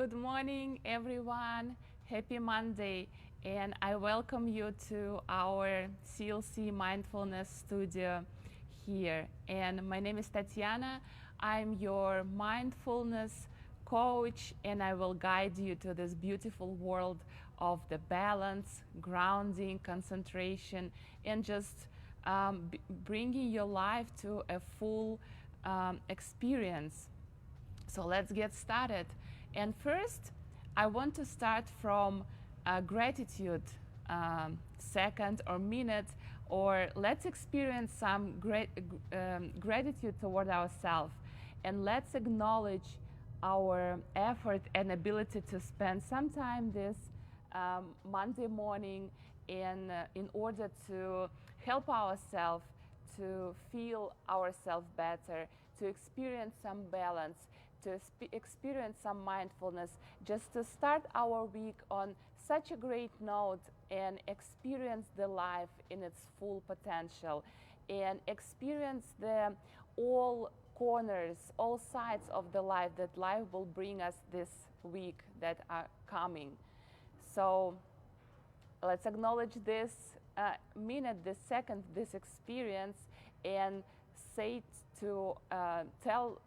Good morning, everyone. Happy Monday. And I welcome you to our CLC Mindfulness Studio here. And my name is Tatiana. I'm your mindfulness coach, and I will guide you to this beautiful world of the balance, grounding, concentration, and just bringing your life to a full experience. So let's get started. And first, I want to start from gratitude second or minute, or let's experience some gratitude toward ourselves. And let's acknowledge our effort and ability to spend some time this Monday morning in order to help ourselves to feel ourselves better, to experience some balance, to experience some mindfulness, just to start our week on such a great note and experience the life in its full potential and experience the all corners, all sides of the life that life will bring us this week that are coming. So let's acknowledge this minute, this second, this experience, and say to tell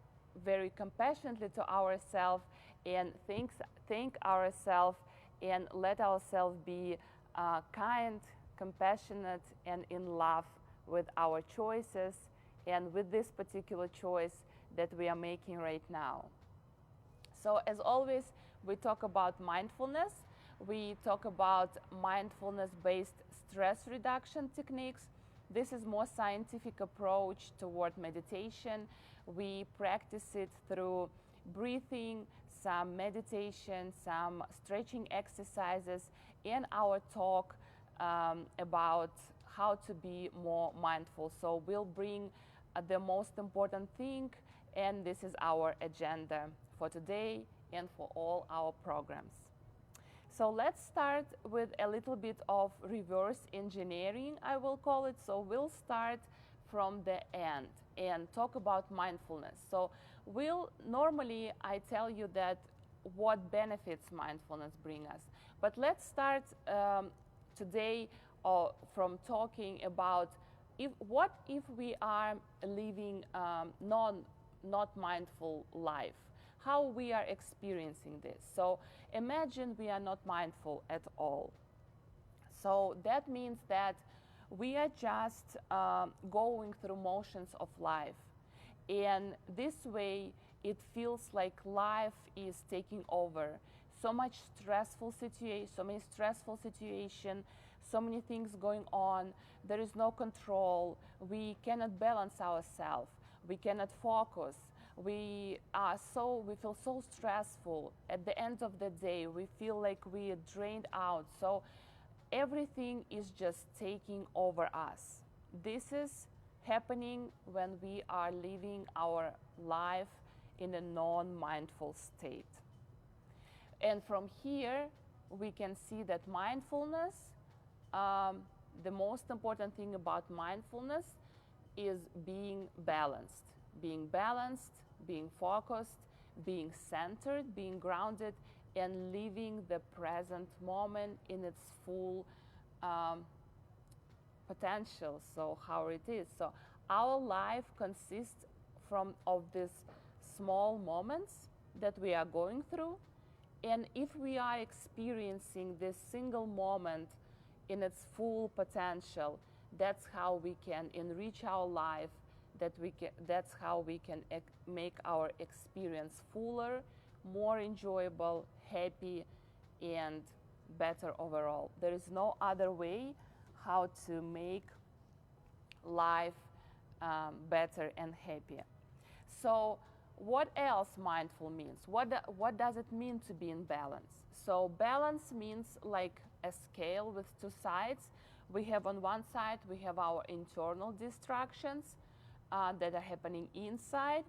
very compassionately to ourselves and thank ourselves and let ourselves be kind, compassionate, and in love with our choices and with this particular choice that we are making right now. So as always, we talk about mindfulness. We talk about mindfulness-based stress reduction techniques. This is more scientific approach toward meditation. We practice it through breathing, some meditation, some stretching exercises, and our talk about how to be more mindful. So we'll bring the most important thing, and this is our agenda for today and for all our programs. So let's start with a little bit of reverse engineering, I will call it. So we'll start from the end and talk about mindfulness. So normally I tell you that what benefits mindfulness bring us. But let's start today from talking about what if we are living not mindful life, how we are experiencing this. So imagine we are not mindful at all. So that means that we are just going through motions of life. And this way, it feels like life is taking over. So many stressful situations, so many things going on. There is no control. We cannot balance ourselves. We cannot focus. We feel so stressful. At the end of the day, we feel like we are drained out. So everything is just taking over us. This is happening when we are living our life in a non-mindful state. And from here, we can see that mindfulness, the most important thing about mindfulness is being balanced. Being balanced, being focused, being centered, being grounded, and living the present moment in its full potential, so how it is. So our life consists of these small moments that we are going through, and if we are experiencing this single moment in its full potential, that's how we can enrich our life, that's how we can make our experience fuller, more enjoyable, happy, and better overall. There is no other way how to make life better and happier. So what else mindful means? What does it mean to be in balance? So balance means like a scale with two sides. We have on one side, we have our internal distractions that are happening inside,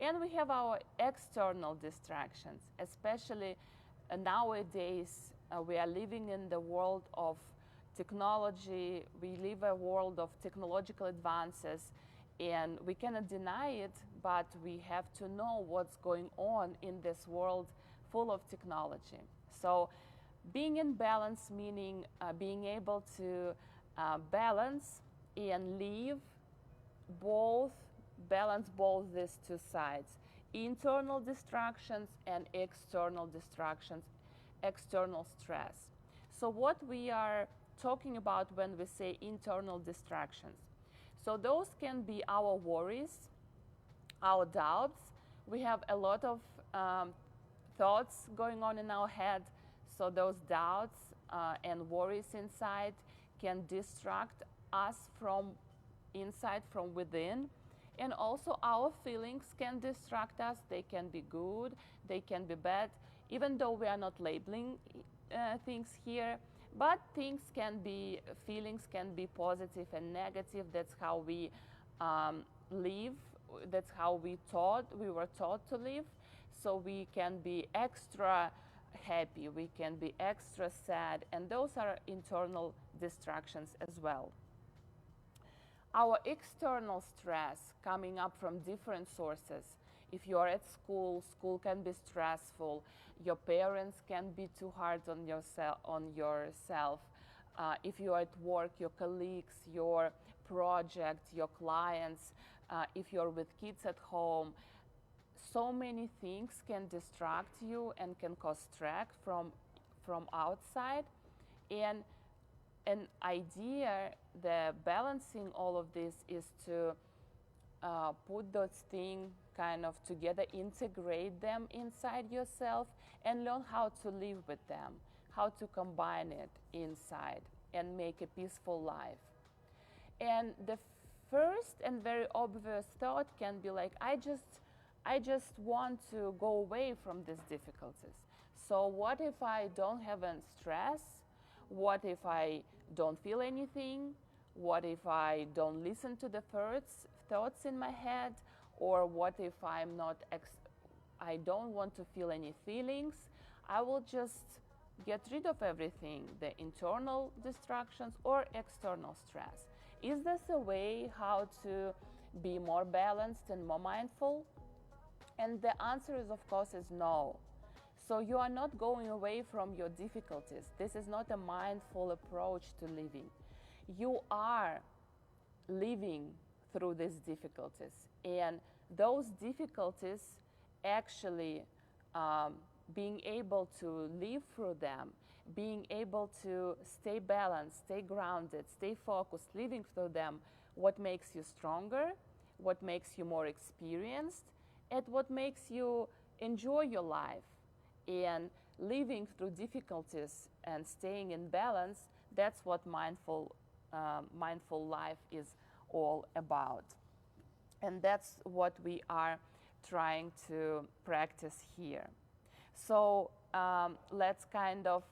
and we have our external distractions. Especially nowadays, we are living in the world of technology. We live a world of technological advances, and we cannot deny it, but we have to know what's going on in this world full of technology. So being in balance, meaning being able to balance and live both, balance both these two sides, internal distractions and external distractions, external stress. So what we are talking about when we say internal distractions, so those can be our worries, our doubts. We have a lot of thoughts going on in our head, so those doubts and worries inside can distract us from inside, from within. And also our feelings can distract us. They can be good, they can be bad, even though we are not labeling things here. But things can be, feelings can be positive and negative. That's how we live. That's how we were taught to live. So we can be extra happy, we can be extra sad, and those are internal distractions as well. Our external stress coming up from different sources. If you're at school, school can be stressful. Your parents can be too hard on yourself. If you're at work, your colleagues, your projects, your clients, if you're with kids at home, so many things can distract you and can cause stress from outside. And an idea, the balancing all of this is to put those things kind of together, integrate them inside yourself, and learn how to live with them, how to combine it inside and make a peaceful life. And the first and very obvious thought can be like, I just want to go away from these difficulties. So what if I don't have any stress? What if I don't feel anything? What if I don't listen to the first thoughts in my head? Or what if I don't want to feel any feelings? I will just get rid of everything, the internal distractions or external stress. Is this a way how to be more balanced and more mindful? And the answer is, of course, is no. So you are not going away from your difficulties. This is not a mindful approach to living. You are living through these difficulties. And those difficulties, actually being able to live through them, being able to stay balanced, stay grounded, stay focused, living through them, what makes you stronger, what makes you more experienced, and what makes you enjoy your life. And living through difficulties and staying in balance, that's what mindful life is all about. And that's what we are trying to practice here. So let's kind of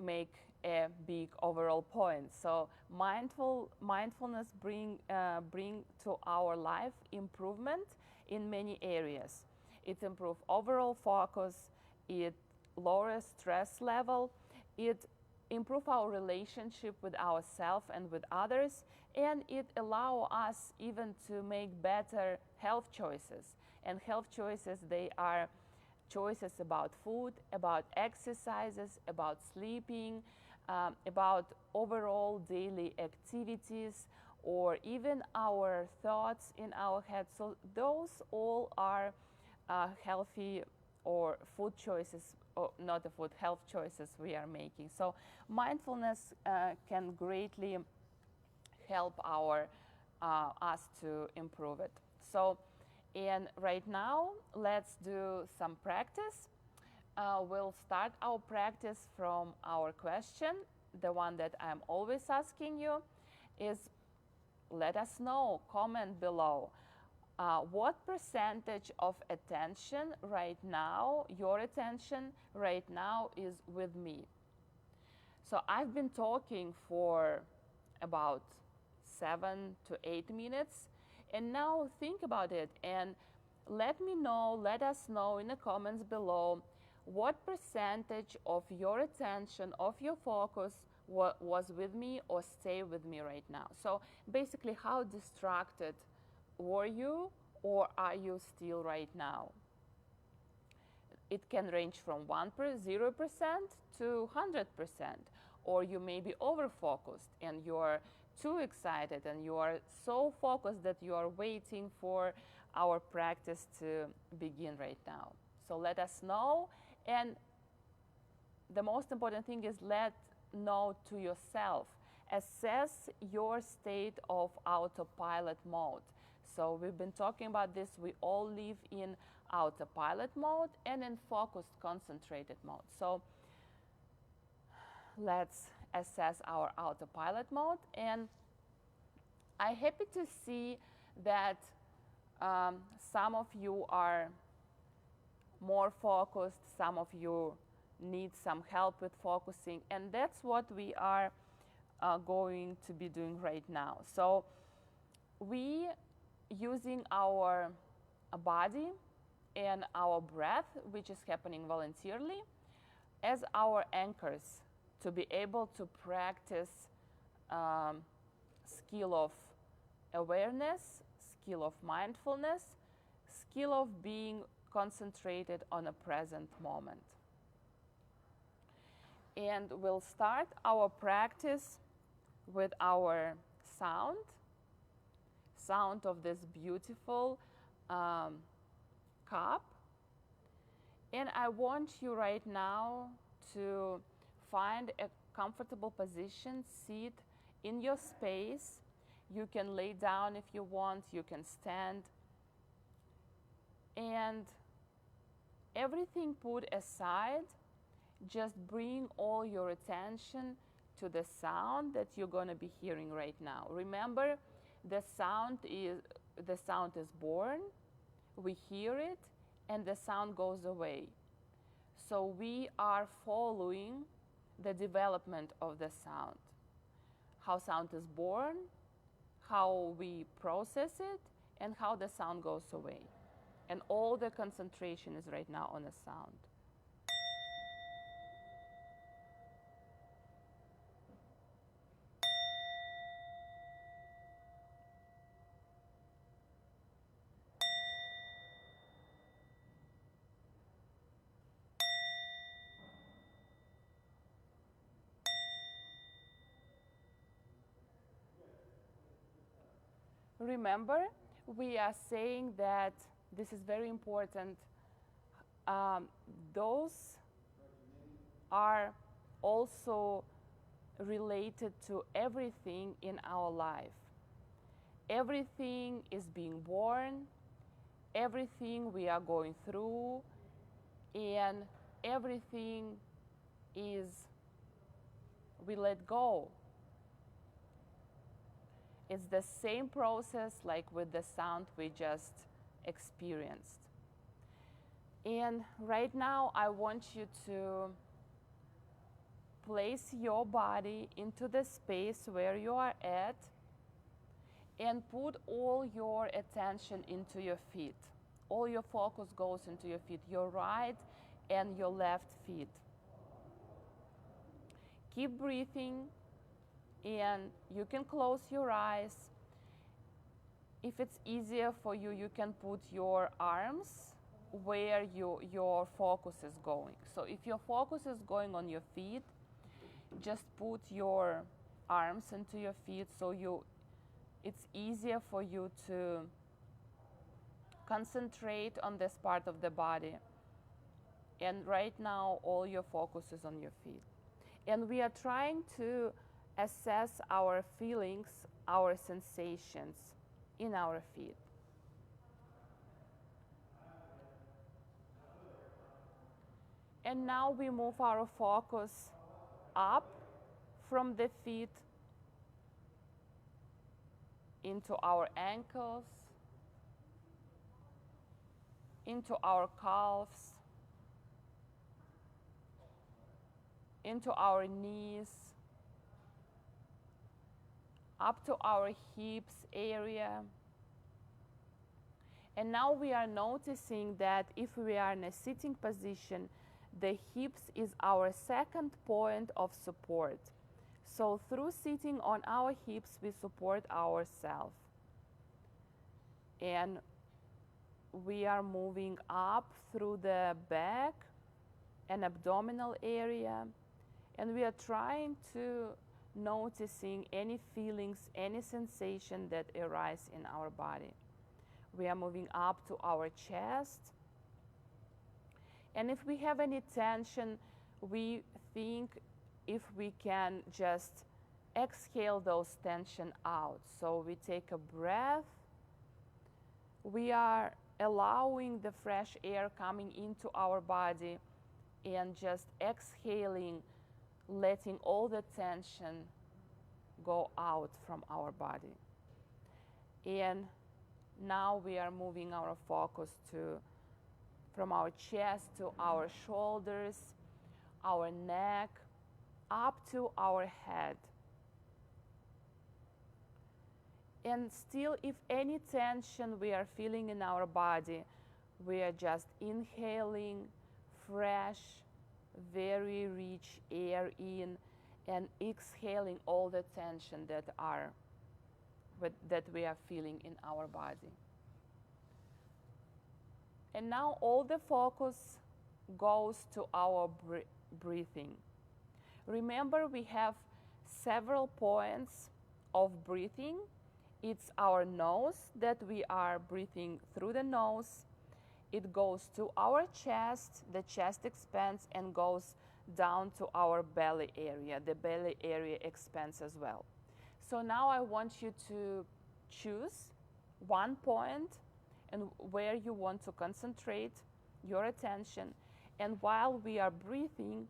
make a big overall point. So mindfulness bring to our life improvement in many areas. It improves overall focus, it lowers stress level, it improves our relationship with ourselves and with others, and it allows us even to make better health choices. And health choices, they are choices about food, about exercises, about sleeping, about overall daily activities, or even our thoughts in our head. So those all are healthy or food choices, or not the food, health choices we are making. So mindfulness can greatly help us to improve it. So, and right now, let's do some practice. We'll start our practice from our question. The one that I'm always asking you is, let us know, comment below. What percentage of attention right now, your attention right now, is with me? So I've been talking for about 7 to 8 minutes, and now think about it and let us know in the comments below what percentage of your attention, of your focus was with me or stay with me right now. So basically, how distracted were you, or are you still right now? It can range from 0% to 100%, or you may be over-focused and you're too excited and you are so focused that you are waiting for our practice to begin right now. So let us know, and the most important thing is let know to yourself. Assess your state of autopilot mode. So we've been talking about this. We all live in autopilot mode and in focused, concentrated mode. So let's assess our autopilot mode. And I'm happy to see that some of you are more focused, some of you need some help with focusing, and that's what we are going to be doing right now. So we using our body and our breath, which is happening voluntarily, as our anchors to be able to practice skill of awareness, skill of mindfulness, skill of being concentrated on a present moment. And we'll start our practice with our sound of this beautiful cup. And I want you right now to find a comfortable position, sit in your space. You can lay down if you want, you can stand. And everything put aside, just bring all your attention to the sound that you're going to be hearing right now. Remember, the sound is born, we hear it, and the sound goes away. So we are following the development of the sound. How sound is born, how we process it, and how the sound goes away. And all the concentration is right now on the sound. Remember, we are saying that this is very important. Those are also related to everything in our life. Everything is being born, everything we are going through, and everything is we let go. It's the same process like with the sound we just experienced. And right now I want you to place your body into the space where you are at and put all your attention into your feet. All your focus goes into your feet, your right and your left feet. Keep breathing, and you can close your eyes. If it's easier for you, you can put your arms where your focus is going. So if your focus is going on your feet, just put your arms into your feet so it's easier for you to concentrate on this part of the body. And right now, all your focus is on your feet. And we are trying to assess our feelings, our sensations in our feet. And now we move our focus up from the feet into our ankles, into our calves, into our knees, up to our hips area. And now we are noticing that if we are in a sitting position, the hips is our second point of support. So through sitting on our hips, we support ourselves. And we are moving up through the back and abdominal area, and we are trying to noticing any feelings, any sensation that arise in our body. We are moving up to our chest, and if we have any tension, we think if we can just exhale those tension out. So we take a breath. We are allowing the fresh air coming into our body and just exhaling, letting all the tension go out from our body. And now we are moving our focus from our chest to our shoulders, our neck, up to our head. And still, if any tension we are feeling in our body, we are just inhaling fresh, very rich air in and exhaling all the tension that we are feeling in our body. And now all the focus goes to our breathing. Remember, we have several points of breathing. It's our nose that we are breathing through the nose. It goes to our chest. The chest expands and goes down to our belly area. The belly area expands as well. So now I want you to choose one point and where you want to concentrate your attention. And while we are breathing,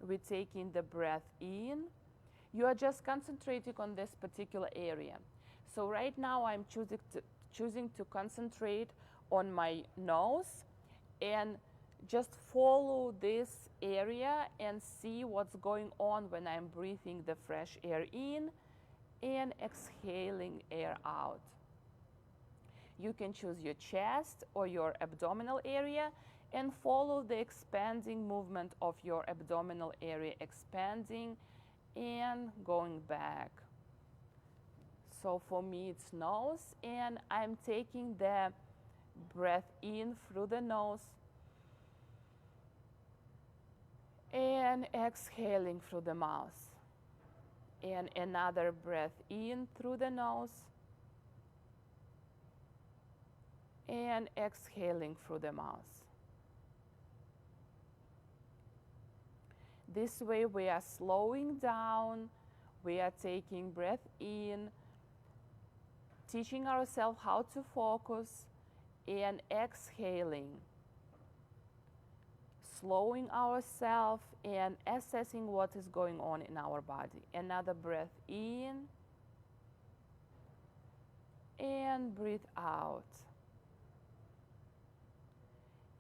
we take in the breath in. You are just concentrating on this particular area. So right now I'm choosing to concentrate on my nose and just follow this area and see what's going on when I'm breathing the fresh air in and exhaling air out. You can choose your chest or your abdominal area and follow the expanding movement of your abdominal area, expanding and going back. So for me it's nose, and I'm taking the breath in through the nose and exhaling through the mouth. And another breath in through the nose and exhaling through the mouth. This way we are slowing down, we are taking breath in, teaching ourselves how to focus, and exhaling. Slowing ourselves and assessing what is going on in our body. Another breath in and breathe out.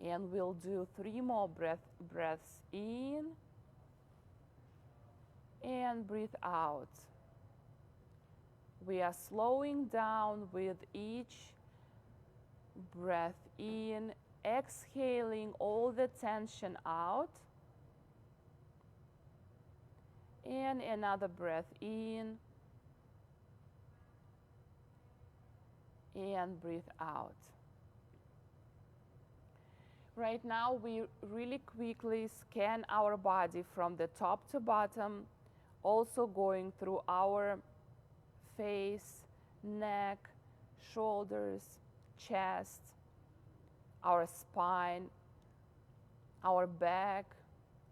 And we'll do 3 more breaths in and breathe out. We are slowing down with each breath in, exhaling all the tension out. And another breath in and breathe out. Right now we really quickly scan our body from the top to bottom, also going through our face, neck, shoulders, chest, our spine, our back,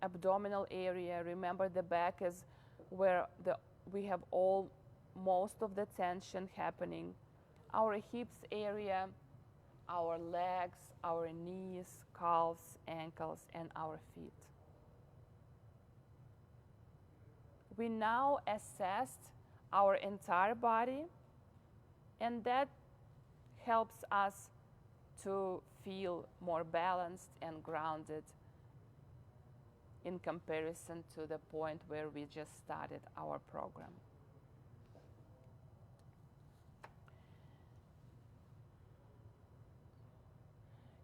abdominal area. Remember, the back is where we have most of the tension happening. Our hips area, our legs, our knees, calves, ankles, and our feet. We now assessed our entire body, and that helps us to feel more balanced and grounded in comparison to the point where we just started our program.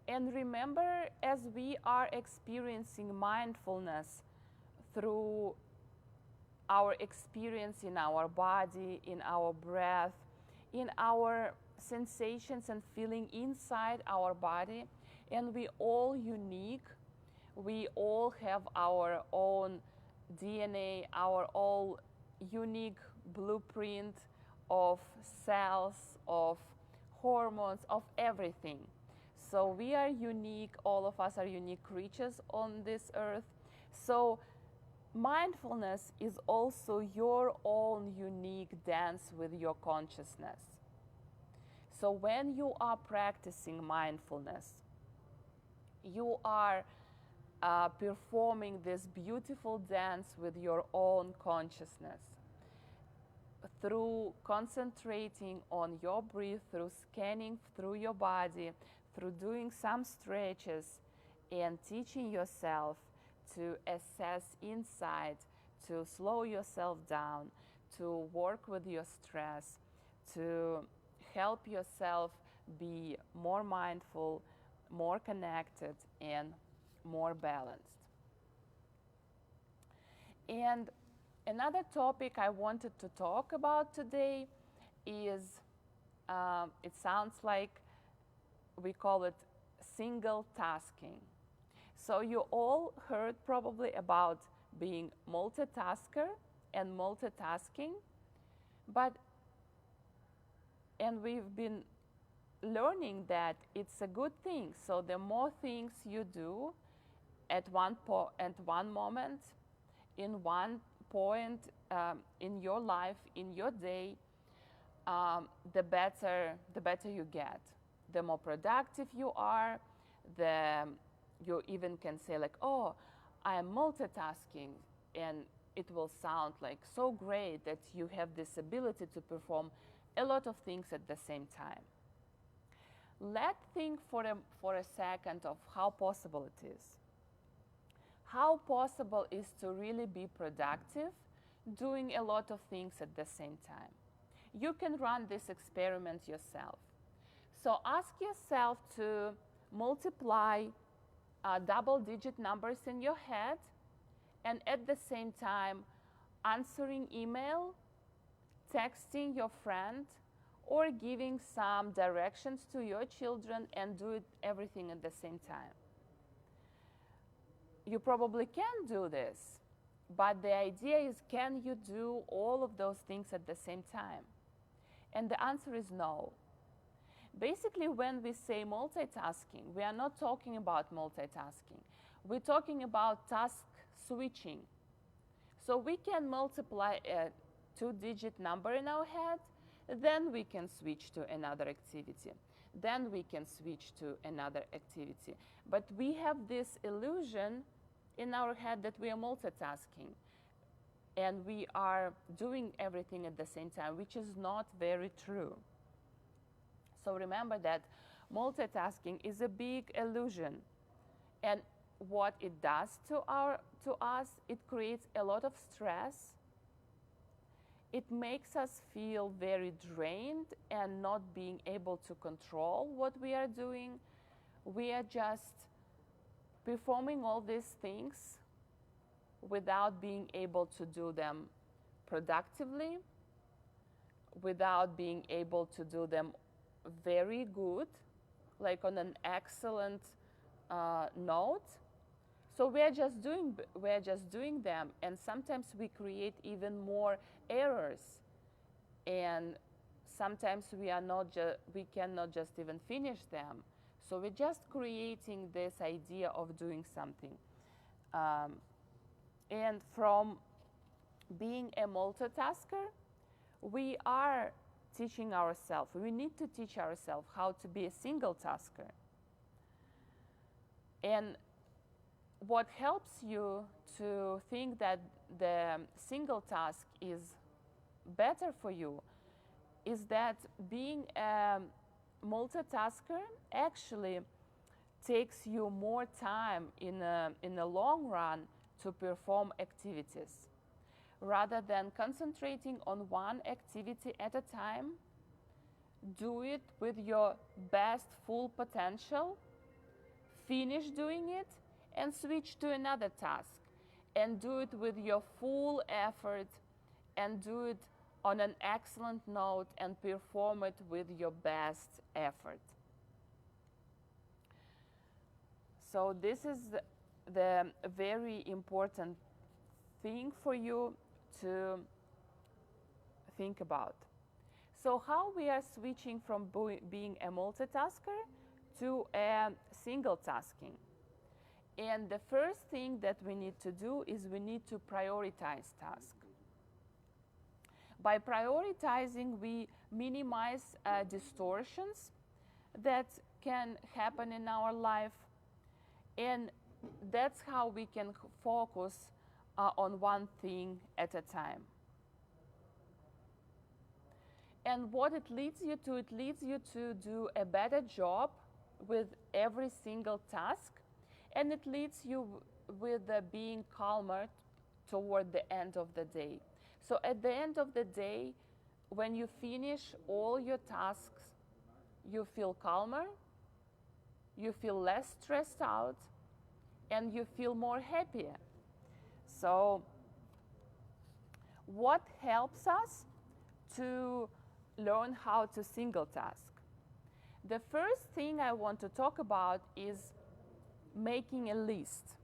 And remember, as we are experiencing mindfulness through our experience in our body, in our breath, in our sensations and feeling inside our body, and we all unique. We all have our own DNA, our own unique blueprint of cells, of hormones, of everything. So we are unique, all of us are unique creatures on this earth. So mindfulness is also your own unique dance with your consciousness. So when you are practicing mindfulness, you are performing this beautiful dance with your own consciousness through concentrating on your breath, through scanning through your body, through doing some stretches, and teaching yourself to assess inside, to slow yourself down, to work with your stress, to help yourself be more mindful, more connected, and more balanced. And another topic I wanted to talk about today is, it sounds like we call it single tasking. So you all heard probably about being multitasker and multitasking, and we've been learning that it's a good thing. So the more things you do at one moment, in one point in your life, in your day, the better you get. The more productive you are, you even can say like, oh, I am multitasking, and it will sound like so great that you have this ability to perform a lot of things at the same time. Let's think for a second of how possible it is. How possible is to really be productive doing a lot of things at the same time? You can run this experiment yourself. So ask yourself to multiply double-digit numbers in your head, and at the same time answering email, texting your friend, or giving some directions to your children, and do everything at the same time. You probably can do this, but the idea is, can you do all of those things at the same time? And the answer is no. Basically, when we say multitasking, we are not talking about multitasking. We're talking about task switching. So we can multiply a two-digit number in our head, then we can switch to another activity. Then we can switch to another activity. But we have this illusion in our head that we are multitasking and we are doing everything at the same time, which is not very true. So remember that multitasking is a big illusion. And what it does to us, it creates a lot of stress. It makes us feel very drained and not being able to control what we are doing. We are just performing all these things without being able to do them productively, without being able to do them very good, like on an excellent note. So we're just doing them, and sometimes we create even more errors, and sometimes we cannot just even finish them. So we're just creating this idea of doing something. And from being a multitasker, we are teaching ourselves, we need to teach ourselves how to be a single tasker. And what helps you to think that the single task is better for you is that being a multitasker actually takes you more time in the long run to perform activities. Rather than concentrating on one activity at a time, do it with your best full potential, finish doing it, and switch to another task, and do it with your full effort, and do it on an excellent note and perform it with your best effort. So this is the very important thing for you to think about. So how we are switching from being a multitasker to a single tasking. And the first thing that we need to do is we need to prioritize tasks. By prioritizing, we minimize distortions that can happen in our life, and that's how we can focus on one thing at a time. And what it leads you to do a better job with every single task, and it leads you with being calmer toward the end of the day. So at the end of the day, when you finish all your tasks, you feel calmer, you feel less stressed out, and you feel more happier. So what helps us to learn how to single task? The first thing I want to talk about is making a list.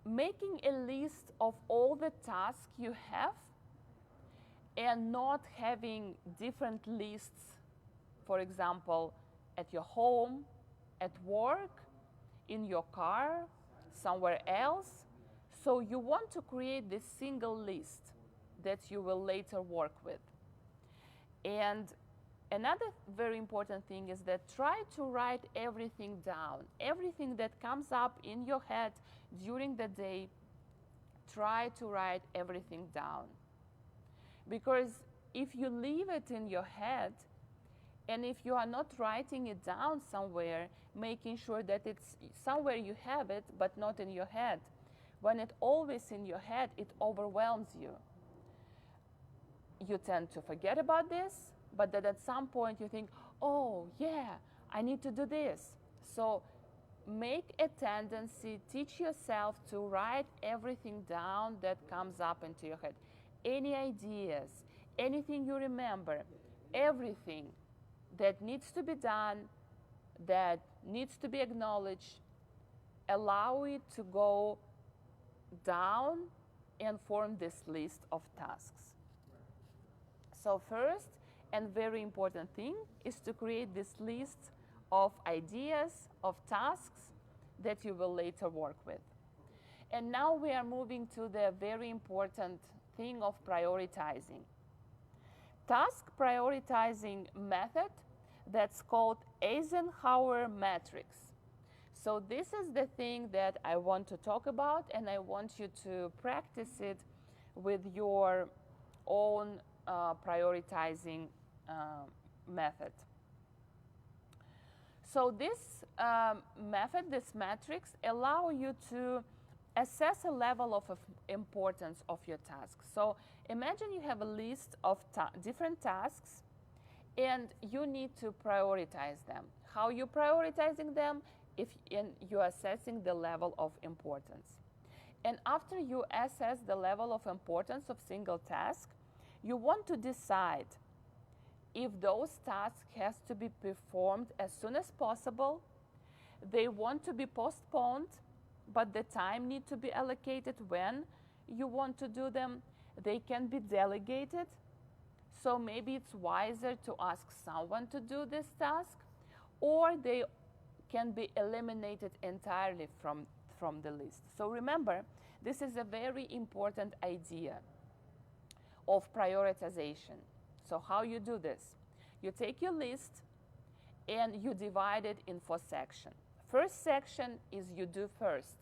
Making a list of all the tasks you have and not having different lists, for example, at your home, at work, in your car, somewhere else. So you want to create this single list that you will later work with. And another very important thing is that try to write everything down. Everything that comes up in your head during the day, try to write everything down. Because if you leave it in your head, and if you are not writing it down somewhere, making sure that it's somewhere you have it, but not in your head, when it's always in your head, it overwhelms you. You tend to forget about this, but then at some point you think, oh yeah, I need to do this. So make a tendency, teach yourself to write everything down that comes up into your head. Any ideas, anything you remember, everything that needs to be done, that needs to be acknowledged, allow it to go down and form this list of tasks. So first and very important thing is to create this list of ideas, of tasks that you will later work with. And now we are moving to the very important thing of prioritizing. Task prioritizing method that's called Eisenhower matrix. So this is the thing that I want to talk about, and I want you to practice it with your own prioritizing method. So this method, this matrix, allow you to assess a level of importance of your tasks. So imagine you have a list of different tasks and you need to prioritize them. How you prioritizing them? If you're assessing the level of importance. And after you assess the level of importance of single task, you want to decide if those tasks has to be performed as soon as possible, they want to be postponed, but the time need to be allocated when you want to do them, they can be delegated, so maybe it's wiser to ask someone to do this task, or they can be eliminated entirely from the list. So remember, this is a very important idea of prioritization. So how you do this? You take your list and you divide it in 4 sections. First section is you do first.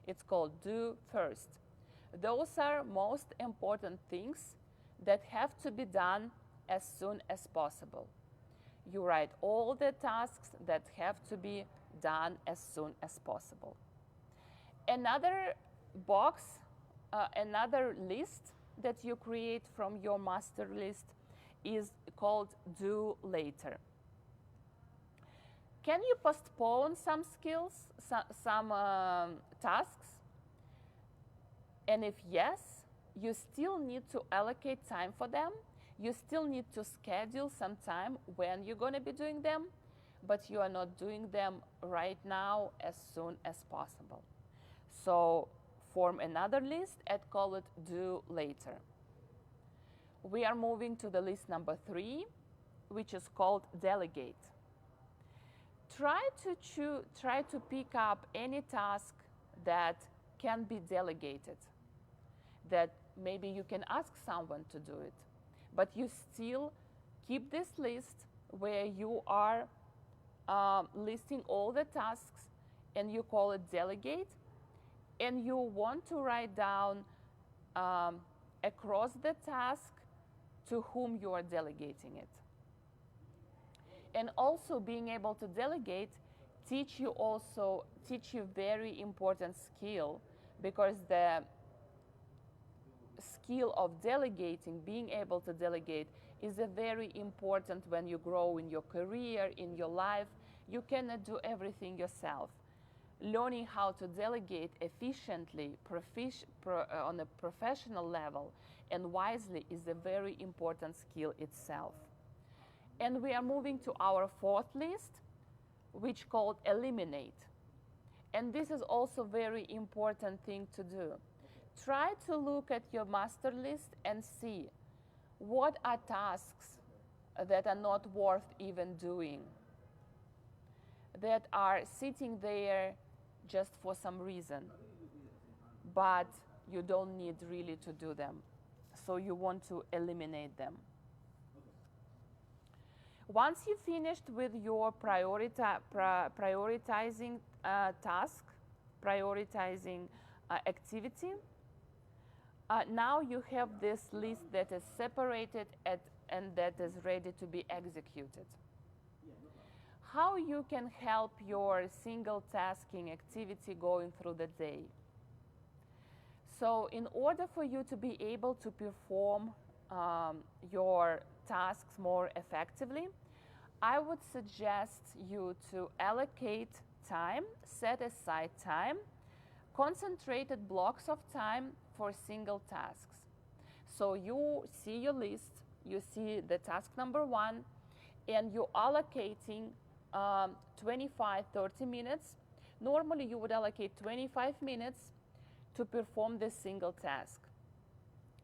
It's called do first. Those are most important things that have to be done as soon as possible. You write all the tasks that have to be done as soon as possible. Another box, another list that you create from your master list is called do later. Can you postpone some skills, some tasks? And if yes, you still need to allocate time for them. You still need to schedule some time when you're going to be doing them, but you are not doing them right now as soon as possible. So form another list and call it do later. We are moving to the list number 3, which is called delegate. Try to pick up any task that can be delegated, that maybe you can ask someone to do it, but you still keep this list where you are listing all the tasks, and you call it delegate, and you want to write down across the task to whom you are delegating it. And also being able to delegate teach you very important skill, because the skill of delegating, being able to delegate, is a very important when you grow in your career, in your life. You cannot do everything yourself. Learning how to delegate efficiently, on a professional level and wisely is a very important skill itself. And we are moving to our 4th list, which called eliminate. And this is also very important thing to do. Try to look at your master list and see what are tasks that are not worth even doing, that are sitting there just for some reason, but you don't need really to do them. So you want to eliminate them. Once you finished with your prioritizing task, prioritizing activity, now you have this list that is separated and that is ready to be executed. How you can help your single tasking activity going through the day? So in order for you to be able to perform your tasks more effectively, I would suggest you to allocate time, set aside time, concentrated blocks of time for single tasks. So you see your list, you see the task number 1, and you're allocating 25-30 minutes. Normally you would allocate 25 minutes to perform this single task.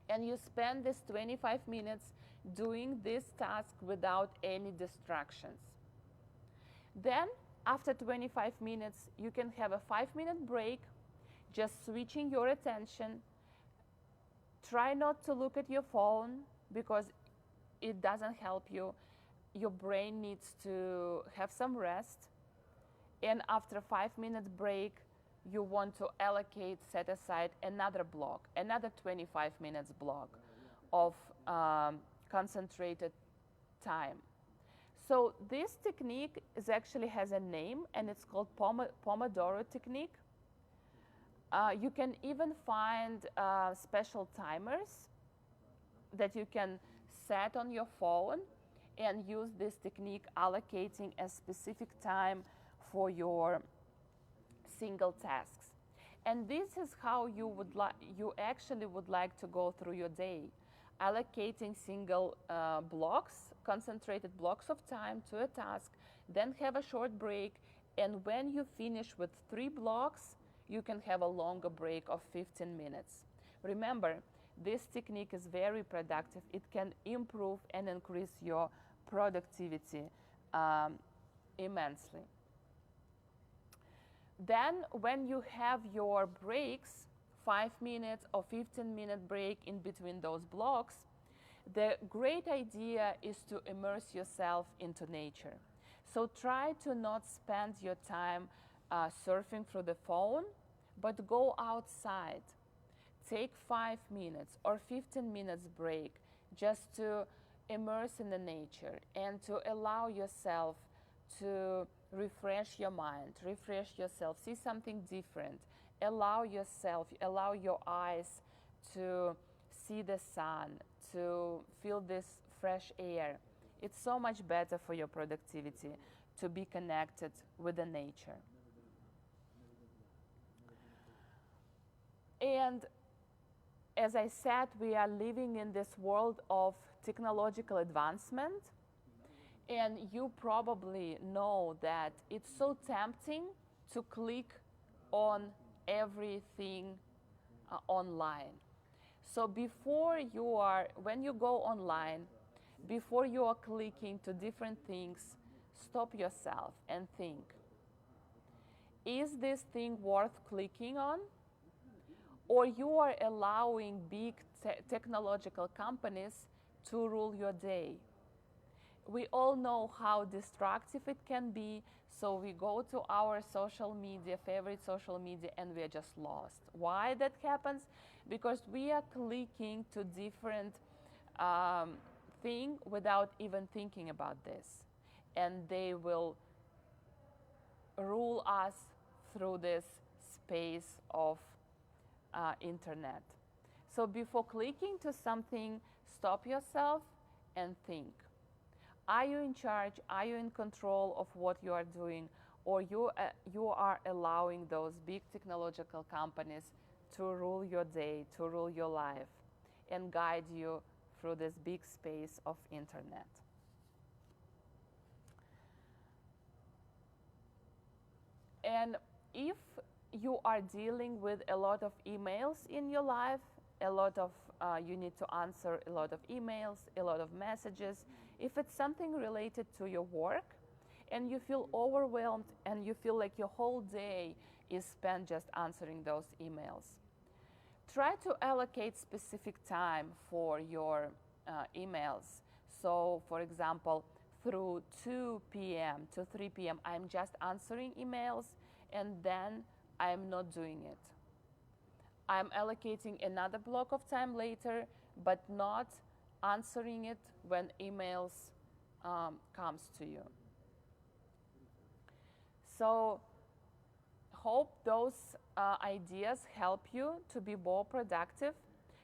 And you spend this 25 minutes doing this task without any distractions. Then after 25 minutes, you can have a 5-minute break, just switching your attention. Try not to look at your phone because it doesn't help you. Your brain needs to have some rest. And after a 5-minute break, you want to set aside another block, another 25 minutes block of concentrated time. So this technique actually has a name, and it's called Pomodoro technique. You can even find special timers that you can set on your phone and use this technique, allocating a specific time for your single tasks. And this is how you actually would like to go through your day, allocating single blocks, concentrated blocks of time to a task, then have a short break, and when you finish with 3 blocks, you can have a longer break of 15 minutes. Remember, this technique is very productive. It can improve and increase your productivity immensely. Then when you have your breaks, 5 minutes or 15-minute break in between those blocks, the great idea is to immerse yourself into nature. So try to not spend your time surfing through the phone, but go outside. Take 5 minutes or 15 minutes break just to immerse in the nature and to allow yourself to refresh your mind, refresh yourself, see something different. Allow your eyes to see the sun, to feel this fresh air. It's so much better for your productivity to be connected with the nature. And as I said, we are living in this world of technological advancement. And you probably know that it's so tempting to click on everything online. So when you go online, before you are clicking to different things, stop yourself and think, is this thing worth clicking on? Or you are allowing big technological companies to rule your day? We all know how destructive it can be, so we go to our social media, favorite social media, and we are just lost. Why that happens? Because we are clicking to different thing without even thinking about this. And they will rule us through this space of internet. So before clicking to something, stop yourself and think. Are you in charge? Are you in control of what you are doing? Or you are allowing those big technological companies to rule your day, to rule your life, and guide you through this big space of internet? And if you are dealing with a lot of emails in your life, you need to answer a lot of emails, a lot of messages. If it's something related to your work and you feel overwhelmed and you feel like your whole day is spent just answering those emails, try to allocate specific time for your emails. So, for example, through 2 p.m. to 3 p.m., I'm just answering emails and then I'm not doing it. I'm allocating another block of time later, but not answering it when emails comes to you. So hope those ideas help you to be more productive.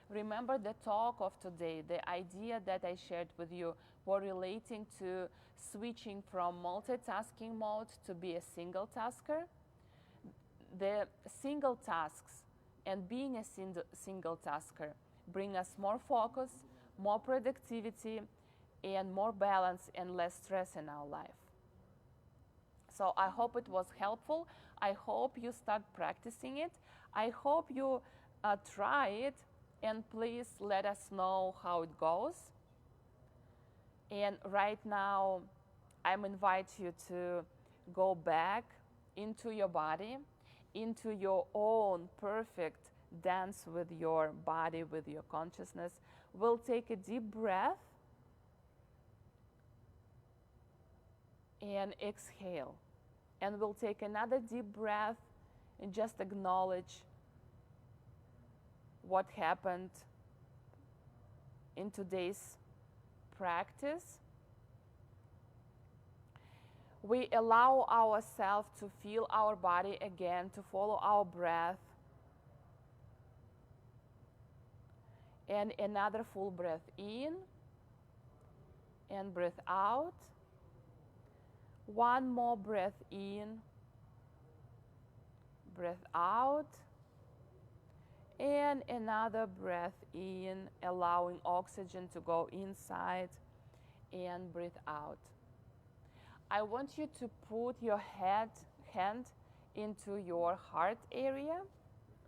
Remember the talk of today, the idea that I shared with you were relating to switching from multitasking mode to be a single tasker. The single tasks and being a single tasker bring us more focus, more productivity, and more balance and less stress in our life. So I hope it was helpful. I hope you start practicing it. I hope you try it, and please let us know how it goes. And right now, I'm inviting you to go back into your body, into your own perfect dance with your body, with your consciousness. We'll take a deep breath and exhale. And we'll take another deep breath and just acknowledge what happened in today's practice. We allow ourselves to feel our body again, to follow our breath. And another full breath in and breath out. One more breath in, breath out. And another breath in, allowing oxygen to go inside, and breathe out. I want you to put your hand into your heart area.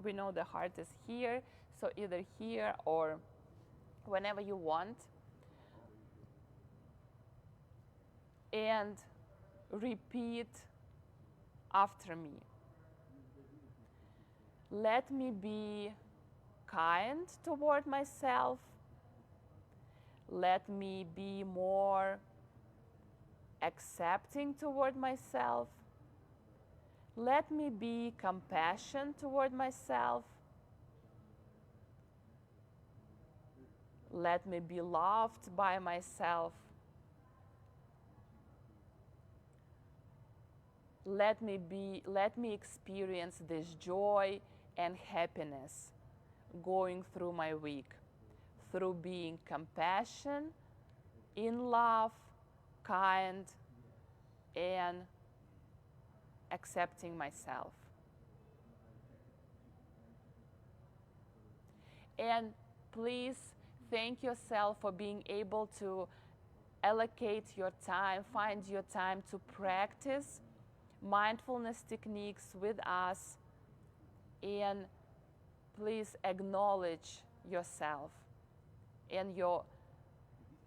We know the heart is here, so either here or whenever you want. And repeat after me. Let me be kind toward myself. Let me be more accepting toward myself. Let me be compassionate toward myself. Let me be loved by myself. Let me experience this joy and happiness going through my week, through being compassionate, in love, kind, and accepting myself. And please thank yourself for being able to allocate your time, find your time to practice mindfulness techniques with us. And please acknowledge yourself and your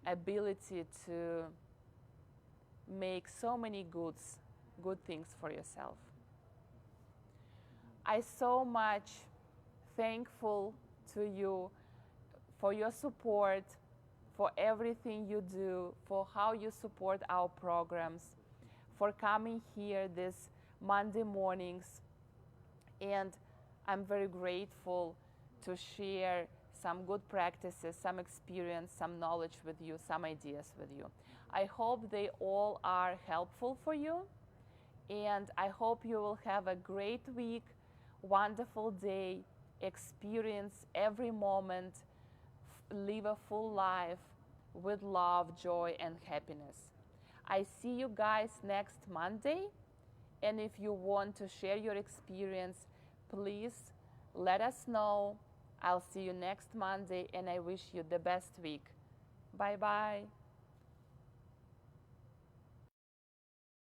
ability to make so many good things for yourself. I so much thankful to you for your support, for everything you do, for how you support our programs, for coming here this Monday mornings. And I'm very grateful to share some good practices, some experience, some knowledge with you, some ideas with you. I hope they all are helpful for you, and I hope you will have a great week, wonderful day, experience every moment, live a full life with love, joy, and happiness. I see you guys next Monday, and if you want to share your experience, please let us know. I'll see you next Monday, and I wish you the best week. Bye-bye.